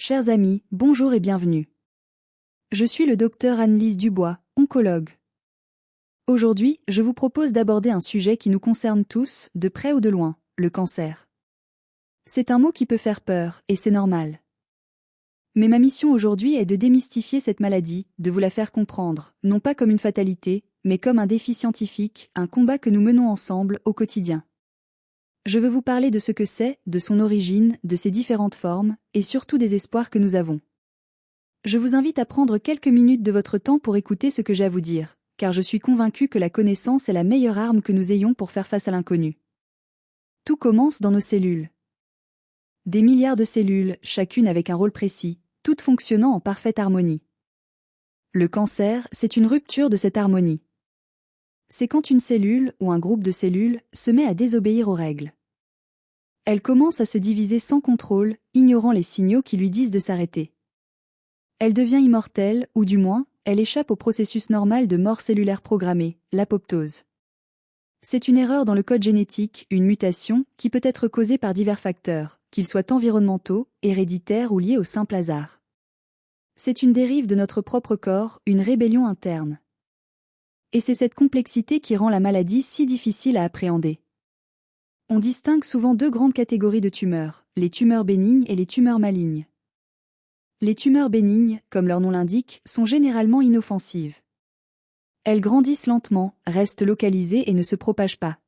Chers amis, bonjour et bienvenue. Je suis le docteur Anne-Lise Dubois, oncologue. Aujourd'hui, je vous propose d'aborder un sujet qui nous concerne tous, de près ou de loin, le cancer. C'est un mot qui peut faire peur, et c'est normal. Mais ma mission aujourd'hui est de démystifier cette maladie, de vous la faire comprendre, non pas comme une fatalité, mais comme un défi scientifique, un combat que nous menons ensemble, au quotidien. Je veux vous parler de ce que c'est, de son origine, de ses différentes formes, et surtout des espoirs que nous avons. Je vous invite à prendre quelques minutes de votre temps pour écouter ce que j'ai à vous dire, car je suis convaincue que la connaissance est la meilleure arme que nous ayons pour faire face à l'inconnu. Tout commence dans nos cellules. Des milliards de cellules, chacune avec un rôle précis, toutes fonctionnant en parfaite harmonie. Le cancer, c'est une rupture de cette harmonie. C'est quand une cellule, ou un groupe de cellules, se met à désobéir aux règles. Elle commence à se diviser sans contrôle, ignorant les signaux qui lui disent de s'arrêter. Elle devient immortelle, ou du moins, elle échappe au processus normal de mort cellulaire programmée, l'apoptose. C'est une erreur dans le code génétique, une mutation, qui peut être causée par divers facteurs, qu'ils soient environnementaux, héréditaires ou liés au simple hasard. C'est une dérive de notre propre corps, une rébellion interne. Et c'est cette complexité qui rend la maladie si difficile à appréhender. On distingue souvent deux grandes catégories de tumeurs, les tumeurs bénignes et les tumeurs malignes. Les tumeurs bénignes, comme leur nom l'indique, sont généralement inoffensives. Elles grandissent lentement, restent localisées et ne se propagent pas.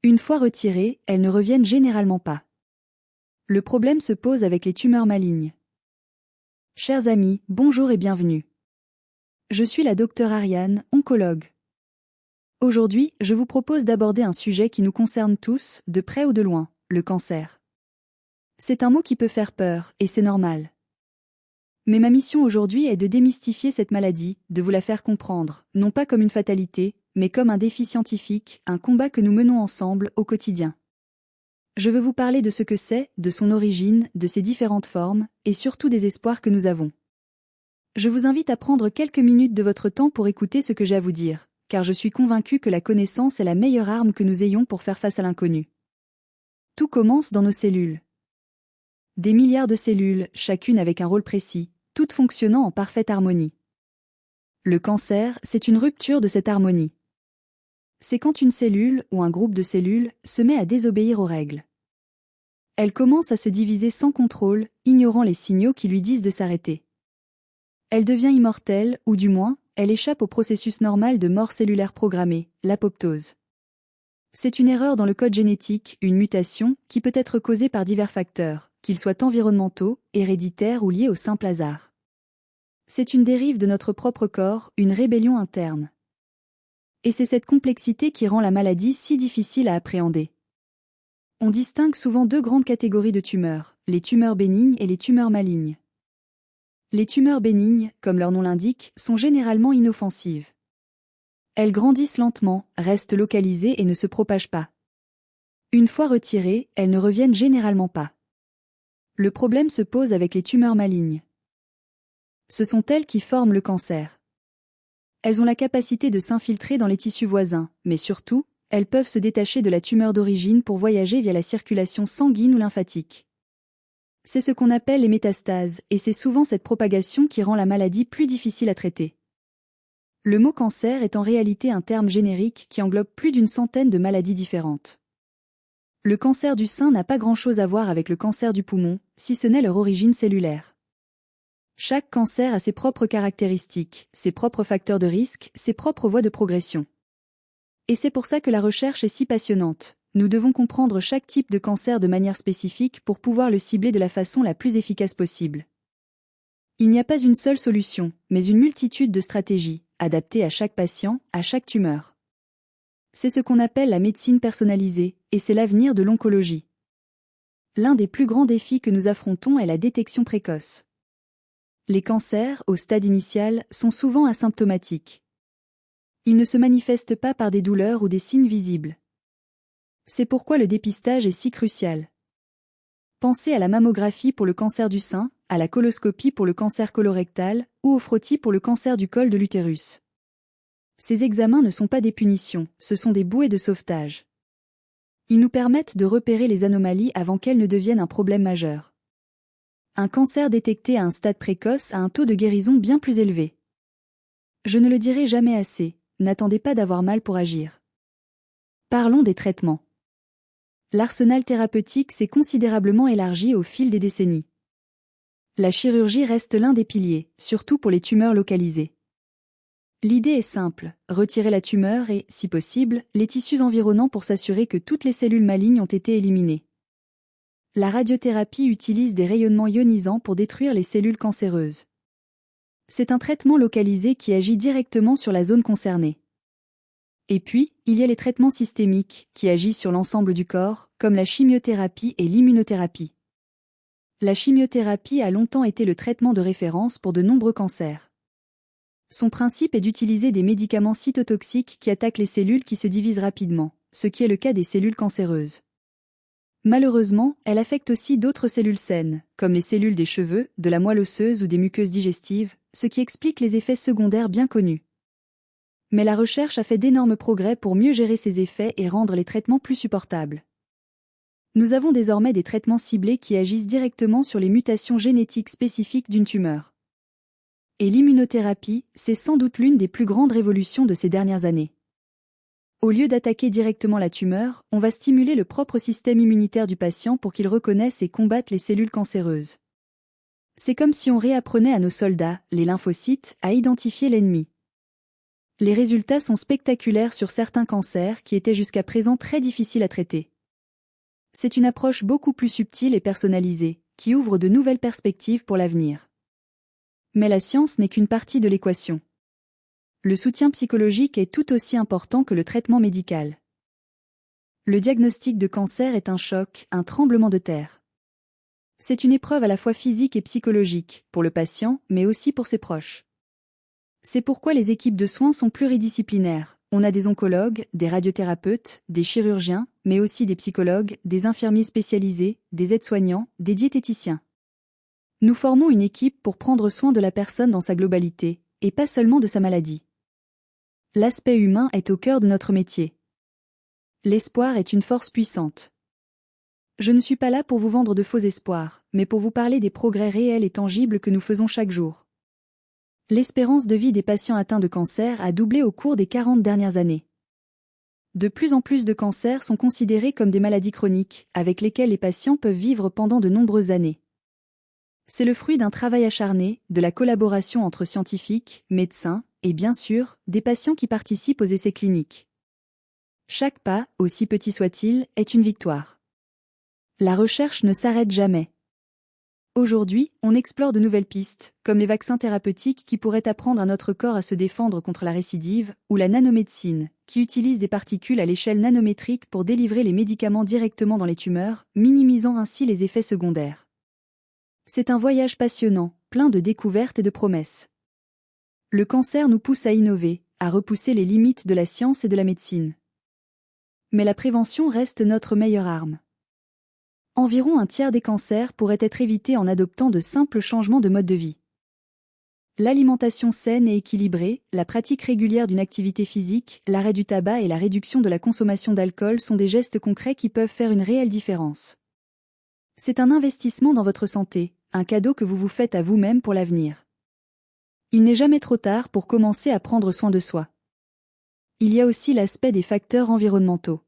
Une fois retirées, elles ne reviennent généralement pas. Le problème se pose avec les tumeurs malignes. Chers amis, bonjour et bienvenue. Je suis la docteure Ariane, oncologue. Aujourd'hui, je vous propose d'aborder un sujet qui nous concerne tous, de près ou de loin, le cancer. C'est un mot qui peut faire peur, et c'est normal. Mais ma mission aujourd'hui est de démystifier cette maladie, de vous la faire comprendre, non pas comme une fatalité, mais comme un défi scientifique, un combat que nous menons ensemble, au quotidien. Je veux vous parler de ce que c'est, de son origine, de ses différentes formes, et surtout des espoirs que nous avons. Je vous invite à prendre quelques minutes de votre temps pour écouter ce que j'ai à vous dire, car je suis convaincue que la connaissance est la meilleure arme que nous ayons pour faire face à l'inconnu. Tout commence dans nos cellules. Des milliards de cellules, chacune avec un rôle précis, toutes fonctionnant en parfaite harmonie. Le cancer, c'est une rupture de cette harmonie. C'est quand une cellule, ou un groupe de cellules, se met à désobéir aux règles. Elle commence à se diviser sans contrôle, ignorant les signaux qui lui disent de s'arrêter. Elle devient immortelle, ou du moins, elle échappe au processus normal de mort cellulaire programmée, l'apoptose. C'est une erreur dans le code génétique, une mutation, qui peut être causée par divers facteurs, qu'ils soient environnementaux, héréditaires ou liés au simple hasard. C'est une dérive de notre propre corps, une rébellion interne. Et c'est cette complexité qui rend la maladie si difficile à appréhender. On distingue souvent deux grandes catégories de tumeurs, les tumeurs bénignes et les tumeurs malignes. Les tumeurs bénignes, comme leur nom l'indique, sont généralement inoffensives. Elles grandissent lentement, restent localisées et ne se propagent pas. Une fois retirées, elles ne reviennent généralement pas. Le problème se pose avec les tumeurs malignes. Ce sont elles qui forment le cancer. Elles ont la capacité de s'infiltrer dans les tissus voisins, mais surtout, elles peuvent se détacher de la tumeur d'origine pour voyager via la circulation sanguine ou lymphatique. C'est ce qu'on appelle les métastases, et c'est souvent cette propagation qui rend la maladie plus difficile à traiter. Le mot cancer est en réalité un terme générique qui englobe plus d'une centaine de maladies différentes. Le cancer du sein n'a pas grand-chose à voir avec le cancer du poumon, si ce n'est leur origine cellulaire. Chaque cancer a ses propres caractéristiques, ses propres facteurs de risque, ses propres voies de progression. Et c'est pour ça que la recherche est si passionnante. Nous devons comprendre chaque type de cancer de manière spécifique pour pouvoir le cibler de la façon la plus efficace possible. Il n'y a pas une seule solution, mais une multitude de stratégies, adaptées à chaque patient, à chaque tumeur. C'est ce qu'on appelle la médecine personnalisée, et c'est l'avenir de l'oncologie. L'un des plus grands défis que nous affrontons est la détection précoce. Les cancers, au stade initial, sont souvent asymptomatiques. Ils ne se manifestent pas par des douleurs ou des signes visibles. C'est pourquoi le dépistage est si crucial. Pensez à la mammographie pour le cancer du sein, à la coloscopie pour le cancer colorectal, ou au frottis pour le cancer du col de l'utérus. Ces examens ne sont pas des punitions, ce sont des bouées de sauvetage. Ils nous permettent de repérer les anomalies avant qu'elles ne deviennent un problème majeur. Un cancer détecté à un stade précoce a un taux de guérison bien plus élevé. Je ne le dirai jamais assez, n'attendez pas d'avoir mal pour agir. Parlons des traitements. L'arsenal thérapeutique s'est considérablement élargi au fil des décennies. La chirurgie reste l'un des piliers, surtout pour les tumeurs localisées. L'idée est simple, retirer la tumeur et, si possible, les tissus environnants pour s'assurer que toutes les cellules malignes ont été éliminées. La radiothérapie utilise des rayonnements ionisants pour détruire les cellules cancéreuses. C'est un traitement localisé qui agit directement sur la zone concernée. Et puis, il y a les traitements systémiques, qui agissent sur l'ensemble du corps, comme la chimiothérapie et l'immunothérapie. La chimiothérapie a longtemps été le traitement de référence pour de nombreux cancers. Son principe est d'utiliser des médicaments cytotoxiques qui attaquent les cellules qui se divisent rapidement, ce qui est le cas des cellules cancéreuses. Malheureusement, elle affecte aussi d'autres cellules saines, comme les cellules des cheveux, de la moelle osseuse ou des muqueuses digestives, ce qui explique les effets secondaires bien connus. Mais la recherche a fait d'énormes progrès pour mieux gérer ces effets et rendre les traitements plus supportables. Nous avons désormais des traitements ciblés qui agissent directement sur les mutations génétiques spécifiques d'une tumeur. Et l'immunothérapie, c'est sans doute l'une des plus grandes révolutions de ces dernières années. Au lieu d'attaquer directement la tumeur, on va stimuler le propre système immunitaire du patient pour qu'il reconnaisse et combatte les cellules cancéreuses. C'est comme si on réapprenait à nos soldats, les lymphocytes, à identifier l'ennemi. Les résultats sont spectaculaires sur certains cancers qui étaient jusqu'à présent très difficiles à traiter. C'est une approche beaucoup plus subtile et personnalisée, qui ouvre de nouvelles perspectives pour l'avenir. Mais la science n'est qu'une partie de l'équation. Le soutien psychologique est tout aussi important que le traitement médical. Le diagnostic de cancer est un choc, un tremblement de terre. C'est une épreuve à la fois physique et psychologique, pour le patient, mais aussi pour ses proches. C'est pourquoi les équipes de soins sont pluridisciplinaires. On a des oncologues, des radiothérapeutes, des chirurgiens, mais aussi des psychologues, des infirmiers spécialisés, des aides-soignants, des diététiciens. Nous formons une équipe pour prendre soin de la personne dans sa globalité, et pas seulement de sa maladie. L'aspect humain est au cœur de notre métier. L'espoir est une force puissante. Je ne suis pas là pour vous vendre de faux espoirs, mais pour vous parler des progrès réels et tangibles que nous faisons chaque jour. L'espérance de vie des patients atteints de cancer a doublé au cours des 40 dernières années. De plus en plus de cancers sont considérés comme des maladies chroniques, avec lesquelles les patients peuvent vivre pendant de nombreuses années. C'est le fruit d'un travail acharné, de la collaboration entre scientifiques, médecins, et bien sûr, des patients qui participent aux essais cliniques. Chaque pas, aussi petit soit-il, est une victoire. La recherche ne s'arrête jamais. Aujourd'hui, on explore de nouvelles pistes, comme les vaccins thérapeutiques qui pourraient apprendre à notre corps à se défendre contre la récidive, ou la nanomédecine, qui utilise des particules à l'échelle nanométrique pour délivrer les médicaments directement dans les tumeurs, minimisant ainsi les effets secondaires. C'est un voyage passionnant, plein de découvertes et de promesses. Le cancer nous pousse à innover, à repousser les limites de la science et de la médecine. Mais la prévention reste notre meilleure arme. Environ un tiers des cancers pourraient être évités en adoptant de simples changements de mode de vie. L'alimentation saine et équilibrée, la pratique régulière d'une activité physique, l'arrêt du tabac et la réduction de la consommation d'alcool sont des gestes concrets qui peuvent faire une réelle différence. C'est un investissement dans votre santé, un cadeau que vous vous faites à vous-même pour l'avenir. Il n'est jamais trop tard pour commencer à prendre soin de soi. Il y a aussi l'aspect des facteurs environnementaux.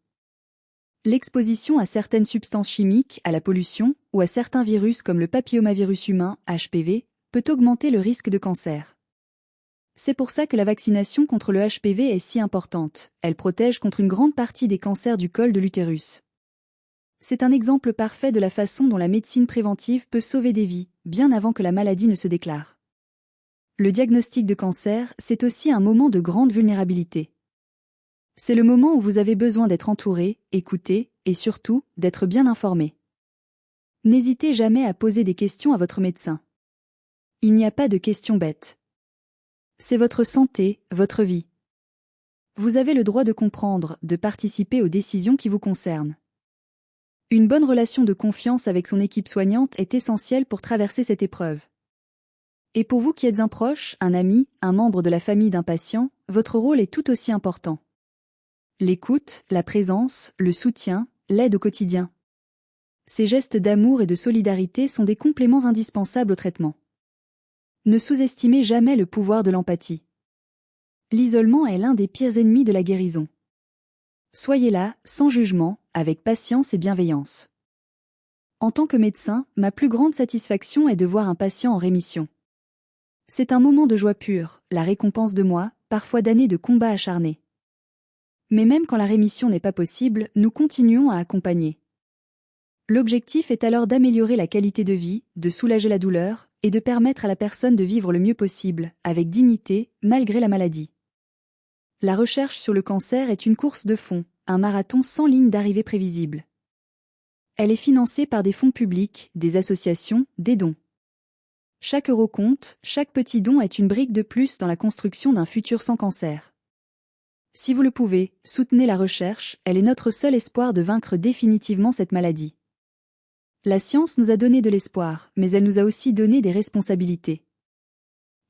L'exposition à certaines substances chimiques, à la pollution, ou à certains virus comme le papillomavirus humain, HPV, peut augmenter le risque de cancer. C'est pour ça que la vaccination contre le HPV est si importante, elle protège contre une grande partie des cancers du col de l'utérus. C'est un exemple parfait de la façon dont la médecine préventive peut sauver des vies, bien avant que la maladie ne se déclare. Le diagnostic de cancer, c'est aussi un moment de grande vulnérabilité. C'est le moment où vous avez besoin d'être entouré, écouté, et surtout, d'être bien informé. N'hésitez jamais à poser des questions à votre médecin. Il n'y a pas de questions bêtes. C'est votre santé, votre vie. Vous avez le droit de comprendre, de participer aux décisions qui vous concernent. Une bonne relation de confiance avec son équipe soignante est essentielle pour traverser cette épreuve. Et pour vous qui êtes un proche, un ami, un membre de la famille d'un patient, votre rôle est tout aussi important. L'écoute, la présence, le soutien, l'aide au quotidien. Ces gestes d'amour et de solidarité sont des compléments indispensables au traitement. Ne sous-estimez jamais le pouvoir de l'empathie. L'isolement est l'un des pires ennemis de la guérison. Soyez là, sans jugement, avec patience et bienveillance. En tant que médecin, ma plus grande satisfaction est de voir un patient en rémission. C'est un moment de joie pure, la récompense de mois, parfois d'années de combats acharnés. Mais même quand la rémission n'est pas possible, nous continuons à accompagner. L'objectif est alors d'améliorer la qualité de vie, de soulager la douleur, et de permettre à la personne de vivre le mieux possible, avec dignité, malgré la maladie. La recherche sur le cancer est une course de fond, un marathon sans ligne d'arrivée prévisible. Elle est financée par des fonds publics, des associations, des dons. Chaque euro compte, chaque petit don est une brique de plus dans la construction d'un futur sans cancer. Si vous le pouvez, soutenez la recherche, elle est notre seul espoir de vaincre définitivement cette maladie. La science nous a donné de l'espoir, mais elle nous a aussi donné des responsabilités.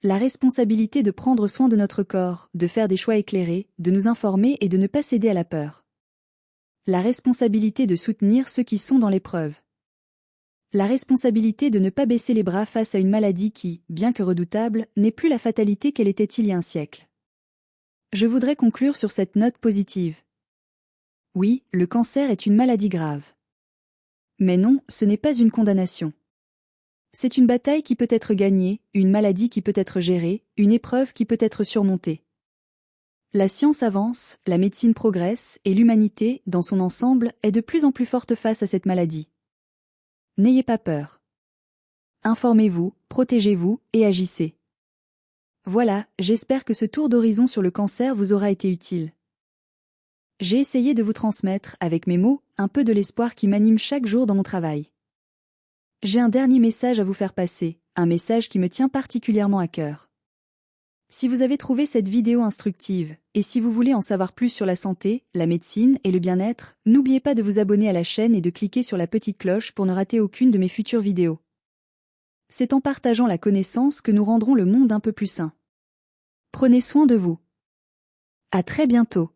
La responsabilité de prendre soin de notre corps, de faire des choix éclairés, de nous informer et de ne pas céder à la peur. La responsabilité de soutenir ceux qui sont dans l'épreuve. La responsabilité de ne pas baisser les bras face à une maladie qui, bien que redoutable, n'est plus la fatalité qu'elle était il y a un siècle. Je voudrais conclure sur cette note positive. Oui, le cancer est une maladie grave. Mais non, ce n'est pas une condamnation. C'est une bataille qui peut être gagnée, une maladie qui peut être gérée, une épreuve qui peut être surmontée. La science avance, la médecine progresse et l'humanité, dans son ensemble, est de plus en plus forte face à cette maladie. N'ayez pas peur. Informez-vous, protégez-vous et agissez. Voilà, j'espère que ce tour d'horizon sur le cancer vous aura été utile. J'ai essayé de vous transmettre, avec mes mots, un peu de l'espoir qui m'anime chaque jour dans mon travail. J'ai un dernier message à vous faire passer, un message qui me tient particulièrement à cœur. Si vous avez trouvé cette vidéo instructive, et si vous voulez en savoir plus sur la santé, la médecine et le bien-être, n'oubliez pas de vous abonner à la chaîne et de cliquer sur la petite cloche pour ne rater aucune de mes futures vidéos. C'est en partageant la connaissance que nous rendrons le monde un peu plus sain. Prenez soin de vous. À très bientôt.